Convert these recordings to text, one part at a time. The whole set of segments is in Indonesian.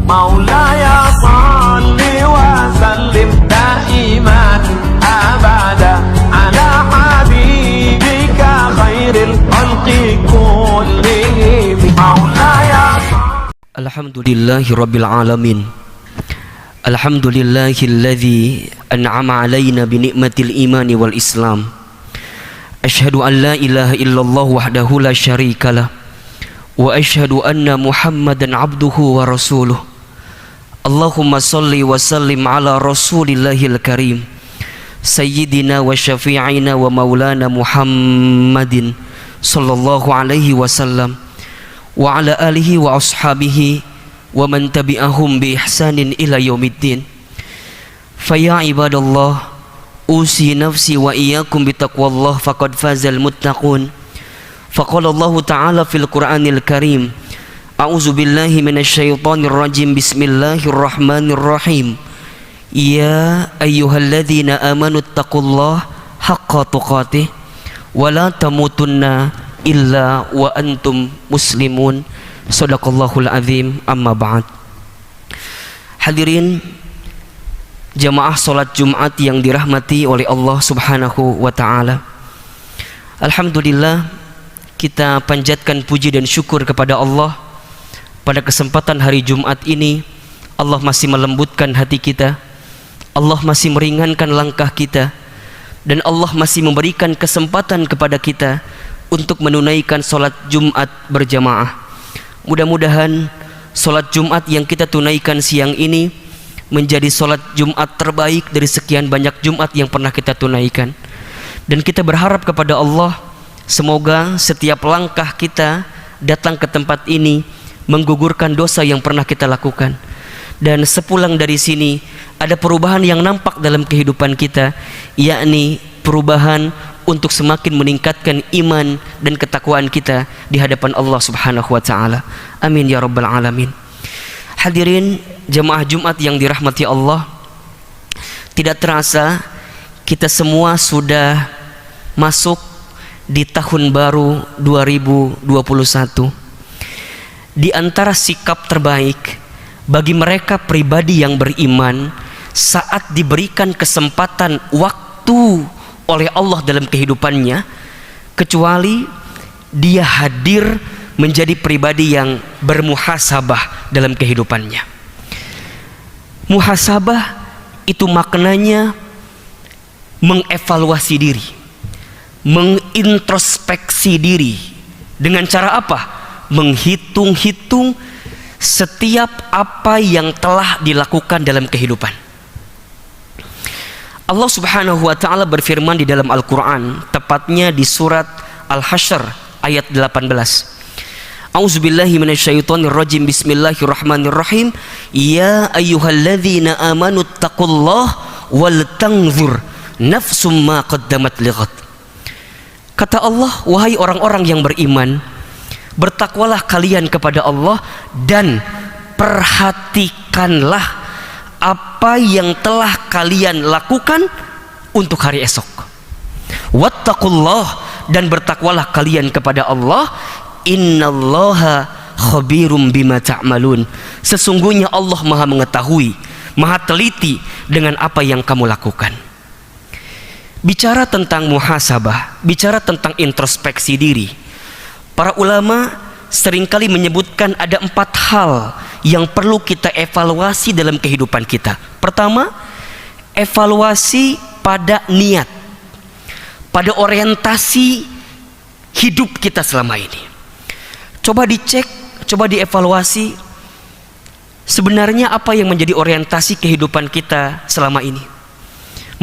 مولاي صل وسلم دائما أبدا على حبيبك خير الخلق كلهم مولاي. Alhamdulillahi Rabbil Alamin. Alhamdulillahilladzi an'ama alaina binikmatil imani wal islam. Ashhadu an la ilaha illallah wahdahu la syarikalah. Wa ashhadu anna Muhammadan abduhu wa rasuluh. Allahumma salli wa sallim ala rasulillahil karim Sayyidina wa syafi'ina wa maulana Muhammadin sallallahu alaihi wasallam wa ala alihi wa ashabihi wa man tabi'ahum bi ihsanin ila yaumiddin. Faya ibadallah, usi nafsi wa iyyakum bi taqwallah faqad fazal muttaqun. Faqala Allah ta'ala fil Qur'anil Karim, a'udzu billahi minasyaitonir rajim, bismillahirrahmanirrahim. Ya ayyuhalladzina amanu taqullaha haqqa tuqatih wa la tamutunna illa wa antum muslimun. Shadaqallahul azim. Amma ba'd. Hadirin jamaah salat Jumat yang dirahmati oleh Allah Subhanahu wa taala. Alhamdulillah, kita panjatkan puji dan syukur kepada Allah. Pada kesempatan hari Jumat ini, Allah masih melembutkan hati kita, Allah masih meringankan langkah kita, dan Allah masih memberikan kesempatan kepada kita untuk menunaikan solat Jumat berjamaah. Mudah-mudahan solat Jumat yang kita tunaikan siang ini menjadi solat Jumat terbaik dari sekian banyak Jumat yang pernah kita tunaikan. Dan kita berharap kepada Allah, semoga setiap langkah kita datang ke tempat ini menggugurkan dosa yang pernah kita lakukan. Dan sepulang dari sini ada perubahan yang nampak dalam kehidupan kita, yakni perubahan untuk semakin meningkatkan iman dan ketakwaan kita di hadapan Allah Subhanahu wa taala. Amin ya rabbal alamin. Hadirin jemaah Jumat yang dirahmati Allah, tidak terasa kita semua sudah masuk di tahun baru 2021. Di antara sikap terbaik bagi mereka pribadi yang beriman saat diberikan kesempatan waktu oleh Allah dalam kehidupannya, kecuali dia hadir menjadi pribadi yang bermuhasabah dalam kehidupannya. Muhasabah itu maknanya mengevaluasi diri, mengintrospeksi diri. Dengan cara apa? Menghitung-hitung setiap apa yang telah dilakukan dalam kehidupan. Allah Subhanahu wa taala berfirman di dalam Al-Qur'an, tepatnya di surat Al-Hasyr ayat 18. A'udzubillahi minasyaitonir rajim. Bismillahirrahmanirrahim. Ya ayyuhalladzina amanu taqullaha wal tanzur nafsum ma qaddamat lighad. Kata Allah, wahai orang-orang yang beriman, bertakwalah kalian kepada Allah dan perhatikanlah apa yang telah kalian lakukan untuk hari esok. Wattaqullah, dan bertakwalah kalian kepada Allah. Innallaha khabirum bima ta'malun. Sesungguhnya Allah Maha mengetahui, Maha teliti dengan apa yang kamu lakukan. Bicara tentang muhasabah, bicara tentang introspeksi diri, para ulama seringkali menyebutkan ada 4 hal yang perlu kita evaluasi dalam kehidupan kita. Pertama, evaluasi pada niat, pada orientasi hidup kita selama ini. Coba dicek, coba dievaluasi, sebenarnya apa yang menjadi orientasi kehidupan kita selama ini.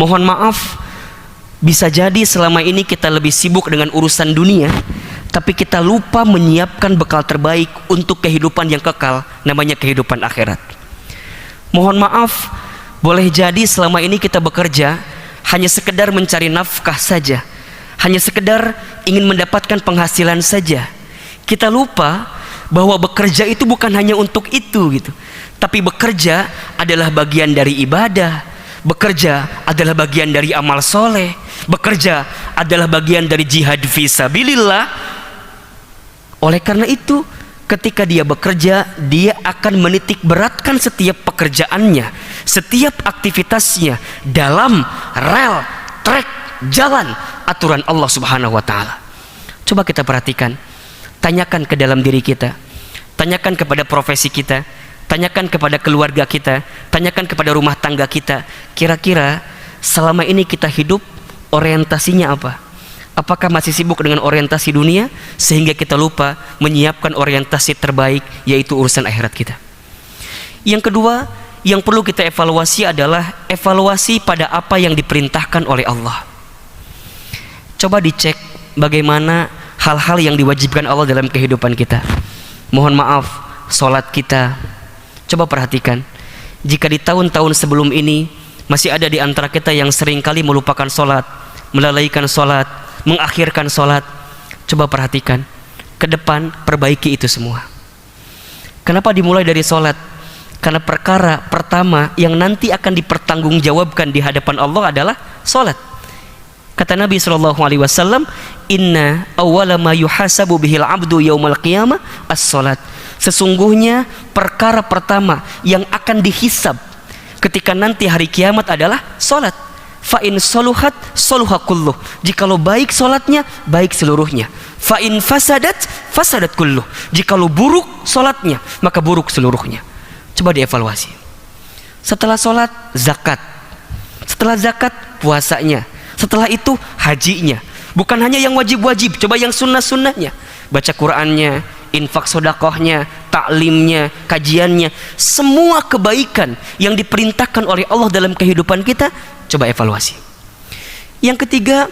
Mohon maaf, bisa jadi selama ini kita lebih sibuk dengan urusan dunia, tapi kita lupa menyiapkan bekal terbaik untuk kehidupan yang kekal, namanya kehidupan akhirat. Mohon maaf, boleh jadi selama ini kita bekerja hanya sekedar mencari nafkah saja, hanya sekedar ingin mendapatkan penghasilan saja. Kita lupa bahwa bekerja itu bukan hanya untuk itu gitu, tapi bekerja adalah bagian dari ibadah, bekerja adalah bagian dari amal soleh, bekerja adalah bagian dari jihad fisabilillah. Oleh karena itu, ketika dia bekerja, dia akan menitik beratkan setiap pekerjaannya, setiap aktivitasnya dalam rel, trek, jalan aturan Allah Subhanahu wa taala. Coba kita perhatikan, tanyakan ke dalam diri kita, tanyakan kepada profesi kita, tanyakan kepada keluarga kita, tanyakan kepada rumah tangga kita, kira-kira selama ini kita hidup orientasinya apa? Apakah masih sibuk dengan orientasi dunia sehingga kita lupa menyiapkan orientasi terbaik, yaitu urusan akhirat kita? Yang kedua yang perlu kita evaluasi adalah evaluasi pada apa yang diperintahkan oleh Allah. Coba dicek bagaimana hal-hal yang diwajibkan Allah dalam kehidupan kita. Mohon maaf, sholat kita, coba perhatikan, jika di tahun-tahun sebelum ini masih ada di antara kita yang seringkali melupakan sholat, melalaikan sholat, mengakhirkan sholat, coba perhatikan, ke depan perbaiki itu semua. Kenapa dimulai dari sholat? Karena perkara pertama yang nanti akan dipertanggungjawabkan di hadapan Allah adalah sholat. Kata Nabi SAW, inna awwala ma yuhasabu bihil abdu yaumal qiyamah as-sholat. Sesungguhnya perkara pertama yang akan dihisab ketika nanti hari kiamat adalah sholat. Fa'in soluhat soluha kulluh. Jikalau baik solatnya, baik seluruhnya. Fa'in fasadat fasadat kulluh. Jikalau buruk solatnya, maka buruk seluruhnya. Coba dievaluasi. Setelah solat, zakat. Setelah zakat, puasanya. Setelah itu, hajinya. Bukan hanya yang wajib-wajib, coba yang sunnah-sunnahnya. Baca Qur'annya, infak sodakohnya, taklimnya, kajiannya. Semua kebaikan yang diperintahkan oleh Allah dalam kehidupan kita, coba evaluasi. Yang ketiga,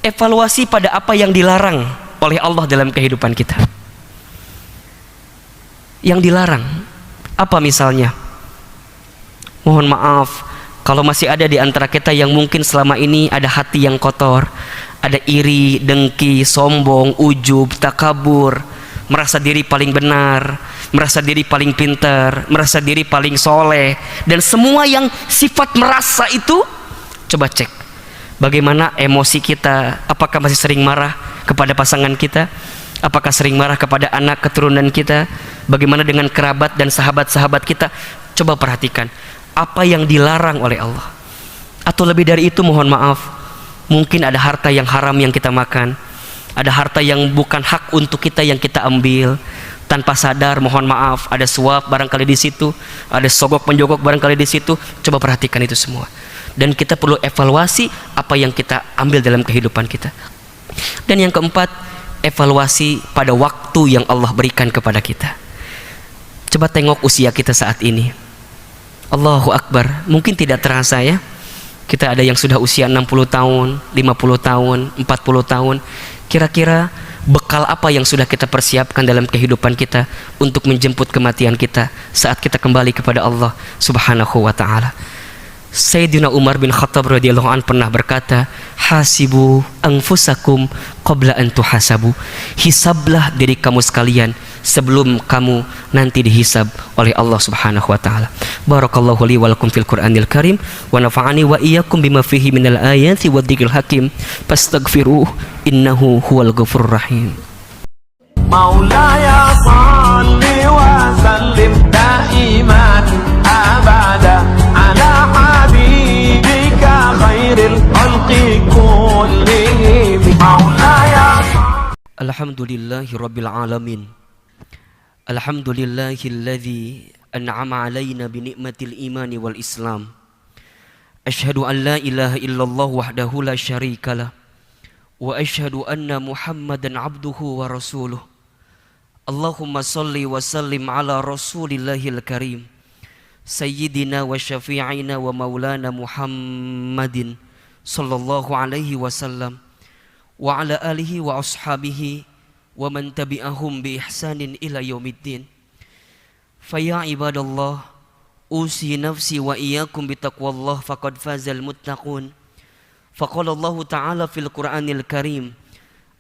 evaluasi pada apa yang dilarang oleh Allah dalam kehidupan kita. Yang dilarang, apa misalnya? Mohon maaf, kalau masih ada di antara kita yang mungkin selama ini ada hati yang kotor, ada iri, dengki, sombong, ujub, takabur, merasa diri paling benar, merasa diri paling pintar, merasa diri paling soleh, dan semua yang sifat merasa itu, coba cek bagaimana emosi kita. Apakah masih sering marah kepada pasangan kita? Apakah sering marah kepada anak keturunan kita? Bagaimana dengan kerabat dan sahabat-sahabat kita? Coba perhatikan apa yang dilarang oleh Allah. Atau lebih dari itu, mohon maaf, mungkin ada harta yang haram yang kita makan, ada harta yang bukan hak untuk kita yang kita ambil tanpa sadar. Mohon maaf, ada suap barangkali di situ, ada sogok menjogok barangkali di situ. Coba perhatikan itu semua. Dan kita perlu evaluasi apa yang kita ambil dalam kehidupan kita. Dan yang keempat, evaluasi pada waktu yang Allah berikan kepada kita. Coba tengok usia kita saat ini. Allahu Akbar, mungkin tidak terasa ya. Kita ada yang sudah usia 60 tahun, 50 tahun, 40 tahun. Kira-kira bekal apa yang sudah kita persiapkan dalam kehidupan kita untuk menjemput kematian kita saat kita kembali kepada Allah Subhanahu wa ta'ala. Sayyidina Umar bin Khattab radhiyallahu anhu pernah berkata, hasibu anfusakum qabla an tuhasabu. Hisablah diri kamu sekalian sebelum kamu nanti dihisab oleh Allah Subhanahu wa taala. Barakallahu li wa lakum fil Qur'anil Karim wa nafa'ani wa iyyakum bima fihi minal ayati wadh-dhikril hakim. Fastaghfiruh innahu huwal ghafurur rahim. Maulaya salli wa sallim daiman abada ala habibika khairil khalqi kullihim. Maulaya Alhamdulillahi rabbil alamin. Alhamdulillahilladzi an'ama alaina bi ni'matil imani wal islam. Asyhadu an la ilaha illallah wahdahu la syarikalah wa asyhadu anna Muhammadan abduhu wa rasuluh. Allahumma salli wa sallim ala rasulillahil karim sayyidina wa syafi'ina wa maulana Muhammadin sallallahu alaihi wasallam wa ala alihi wa ashabihi wa man tabi'ahum bi ihsanin ila yaumiddin. Faya ibadallah, usi nafsi wa iyyakum bitaqwallah faqad fazal muttaqun. Faqala Allah ta'ala fil Qur'anil Karim,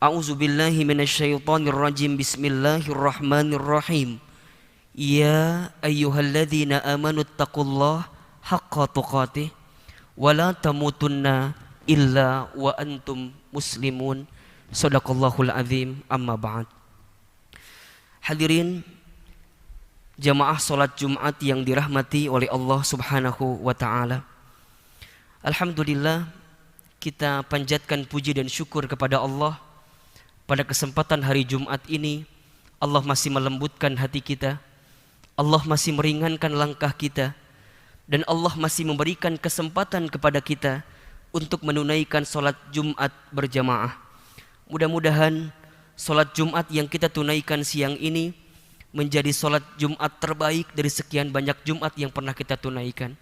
a'udzu billahi minasyaitonir rajim, bismillahirrahmanirrahim. Ya ayyuhalladzina amanu taqullaha haqqa tuqatih wa la tamutunna illa wa antum muslimun. Shadaqallahul azim. Amma ba'd. Hadirin jamaah sholat Jumat yang dirahmati oleh Allah Subhanahu wa ta'ala. Alhamdulillah, kita panjatkan puji dan syukur kepada Allah. Pada kesempatan hari Jumat ini, Allah masih melembutkan hati kita, Allah masih meringankan langkah kita, dan Allah masih memberikan kesempatan kepada kita untuk menunaikan sholat Jumat berjamaah. Mudah-mudahan sholat Jumat yang kita tunaikan siang ini menjadi sholat Jumat terbaik dari sekian banyak Jumat yang pernah kita tunaikan.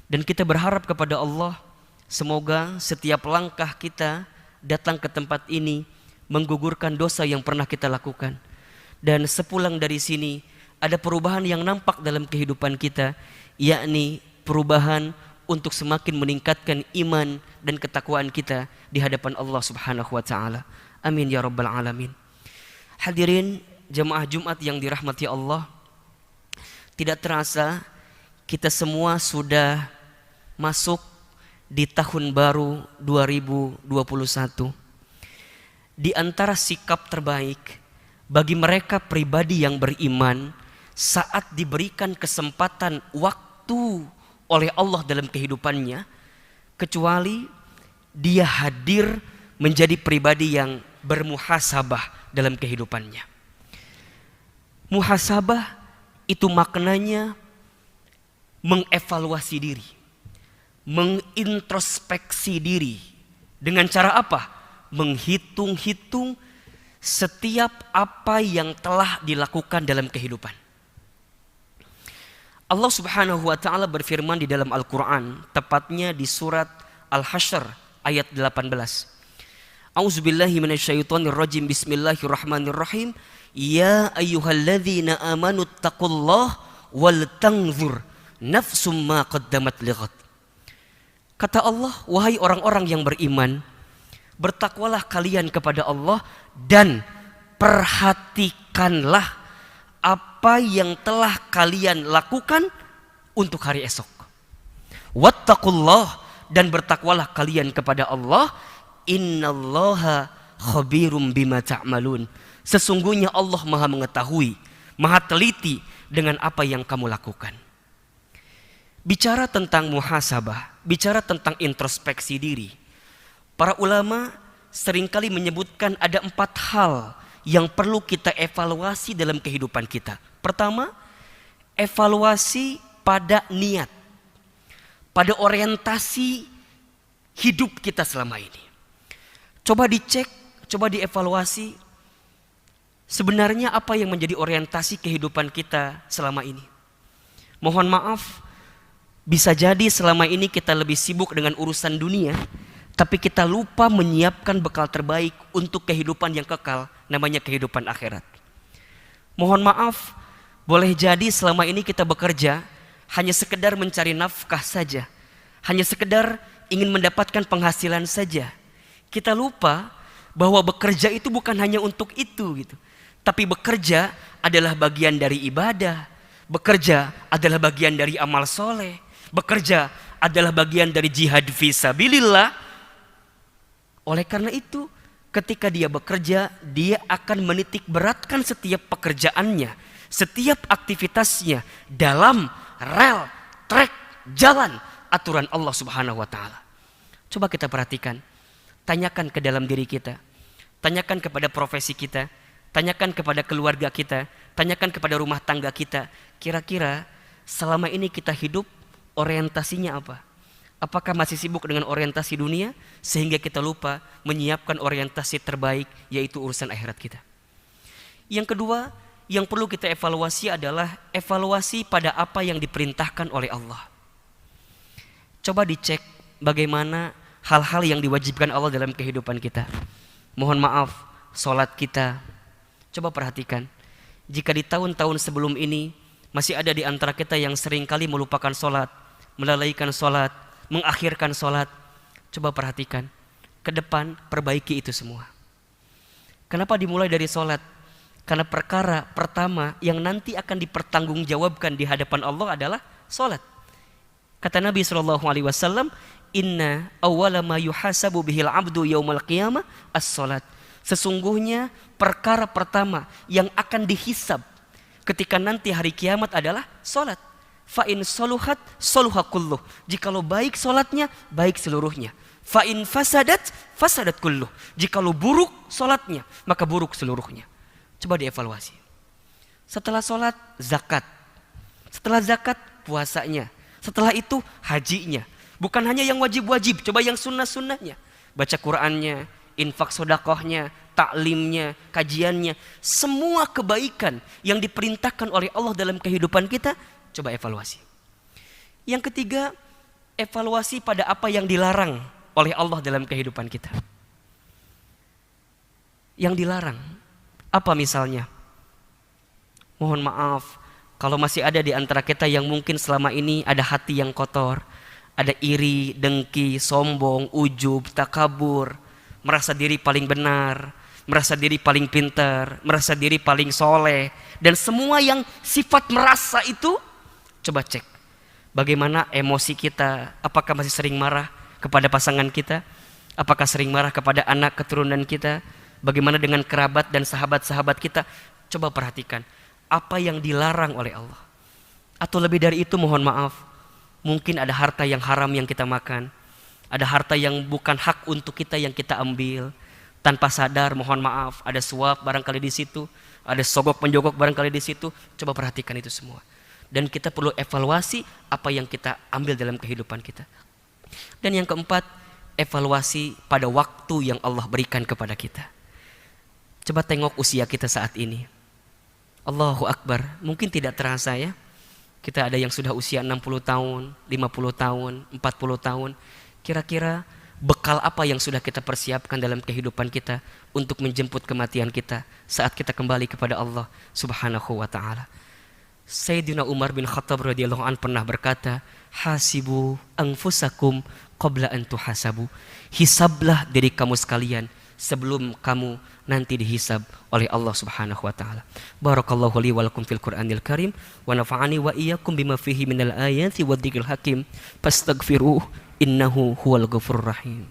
Dan kita berharap kepada Allah, semoga setiap langkah kita datang ke tempat ini menggugurkan dosa yang pernah kita lakukan. Dan sepulang dari sini ada perubahan yang nampak dalam kehidupan kita, yakni perubahan untuk semakin meningkatkan iman dan ketakwaan kita di hadapan Allah Subhanahu wa ta'ala. Amin ya rabbal alamin. Hadirin jemaah Jumat yang dirahmati Allah, tidak terasa kita semua sudah masuk di tahun baru 2021. Di antara sikap terbaik bagi mereka pribadi yang beriman saat diberikan kesempatan waktu oleh Allah dalam kehidupannya, kecuali dia hadir menjadi pribadi yang bermuhasabah dalam kehidupannya. Muhasabah itu maknanya mengevaluasi diri, mengintrospeksi diri. Dengan cara apa? Menghitung-hitung setiap apa yang telah dilakukan dalam kehidupan. Allah Subhanahu wa ta'ala berfirman di dalam Al-Quran, tepatnya di surat Al-Hasyr ayat 18. A'udzubillahi minasyaitonirrajim. Bismillahirrahmanirrahim. Ya ayyuhalladzina amanu taqullah wal tanzur nafsum ma qaddamat lighad. Kata Allah, wahai orang-orang yang beriman, bertakwalah kalian kepada Allah dan perhatikanlah apa yang telah kalian lakukan untuk hari esok. Wattaqullah, dan bertakwalah kalian kepada Allah. Innallaha khabirum bima ta'malun. Sesungguhnya Allah Maha mengetahui, Maha teliti dengan apa yang kamu lakukan. Bicara tentang muhasabah, bicara tentang introspeksi diri, para ulama seringkali menyebutkan ada 4 hal yang perlu kita evaluasi dalam kehidupan kita. Pertama, evaluasi pada niat, pada orientasi hidup kita selama ini. Coba dicek, coba dievaluasi, sebenarnya apa yang menjadi orientasi kehidupan kita selama ini. Mohon maaf, bisa jadi selama ini kita lebih sibuk dengan urusan dunia, tapi kita lupa menyiapkan bekal terbaik untuk kehidupan yang kekal, namanya kehidupan akhirat. Mohon maaf, boleh jadi selama ini kita bekerja hanya sekedar mencari nafkah saja, hanya sekedar ingin mendapatkan penghasilan saja. Kita lupa bahwa bekerja itu bukan hanya untuk itu gitu. Tapi bekerja adalah bagian dari ibadah, bekerja adalah bagian dari amal soleh, bekerja adalah bagian dari jihad fisabilillah. Oleh karena itu, ketika dia bekerja, dia akan menitik beratkan setiap pekerjaannya, setiap aktivitasnya dalam rel, trek, jalan aturan Allah Subhanahu wa ta'ala. Coba kita perhatikan, tanyakan ke dalam diri kita, tanyakan kepada profesi kita, tanyakan kepada keluarga kita, tanyakan kepada rumah tangga kita, kira-kira selama ini kita hidup orientasinya apa? Apakah masih sibuk dengan orientasi dunia sehingga kita lupa menyiapkan orientasi terbaik, yaitu urusan akhirat kita? Yang kedua, yang perlu kita evaluasi adalah evaluasi pada apa yang diperintahkan oleh Allah. Coba dicek bagaimana hal-hal yang diwajibkan Allah dalam kehidupan kita. Mohon maaf, sholat kita. Coba perhatikan, jika di tahun-tahun sebelum ini masih ada di antara kita yang seringkali melupakan sholat, melalaikan sholat, mengakhirkan sholat, coba perhatikan, ke depan perbaiki itu semua. Kenapa dimulai dari sholat? Karena perkara pertama yang nanti akan dipertanggungjawabkan di hadapan Allah adalah sholat. Kata Nabi SAW, Inna awwala ma yuhasabu bihil abdu yawmal qiyamah as-sholat. Sesungguhnya perkara pertama yang akan dihisab ketika nanti hari kiamat adalah solat. Fa in soluhat soluha kulluh. Jikalau baik solatnya, baik seluruhnya. Fa in fasadat fasadat kulluh. Jikalau buruk solatnya, maka buruk seluruhnya. Coba dievaluasi. Setelah solat, zakat. Setelah zakat, puasanya. Setelah itu, hajinya. Bukan hanya yang wajib-wajib, coba yang sunnah-sunnahnya. Baca Qur'annya, infak sodakohnya, taklimnya, kajiannya. Semua kebaikan yang diperintahkan oleh Allah dalam kehidupan kita, coba evaluasi. Yang ketiga, evaluasi pada apa yang dilarang oleh Allah dalam kehidupan kita. Yang dilarang, apa misalnya? Mohon maaf, kalau masih ada di antara kita yang mungkin selama ini ada hati yang kotor, ada iri, dengki, sombong, ujub, takabur, merasa diri paling benar, merasa diri paling pintar, merasa diri paling soleh, dan semua yang sifat merasa itu, coba cek bagaimana emosi kita. Apakah masih sering marah kepada pasangan kita? Apakah sering marah kepada anak keturunan kita? Bagaimana dengan kerabat dan sahabat-sahabat kita? Coba perhatikan apa yang dilarang oleh Allah. Atau lebih dari itu, mohon maaf, mungkin ada harta yang haram yang kita makan, ada harta yang bukan hak untuk kita yang kita ambil tanpa sadar. Mohon maaf, ada suap barangkali di situ, ada sogok penjogok barangkali di situ. Coba perhatikan itu semua, dan kita perlu evaluasi apa yang kita ambil dalam kehidupan kita. Dan yang keempat, evaluasi pada waktu yang Allah berikan kepada kita. Coba tengok usia kita saat ini. Allahu Akbar, mungkin tidak terasa ya. Kita ada yang sudah usia 60 tahun, 50 tahun, 40 tahun. Kira-kira bekal apa yang sudah kita persiapkan dalam kehidupan kita untuk menjemput kematian kita saat kita kembali kepada Allah Subhanahu wa ta'ala. Sayyidina Umar bin Khattab radhiyallahu anhu pernah berkata, hasibu anfusakum qabla an tuhasabu. Hisablah diri kamu sekalian sebelum kamu nanti dihisab oleh Allah Subhanahu wa taala. Barakallahu li wa lakum fil Qur'anil Karim wa nafa'ani wa iyyakum bima fihi minal ayati wadzikril hakim. Fastaghfiruh innahu huwal ghafurur rahim.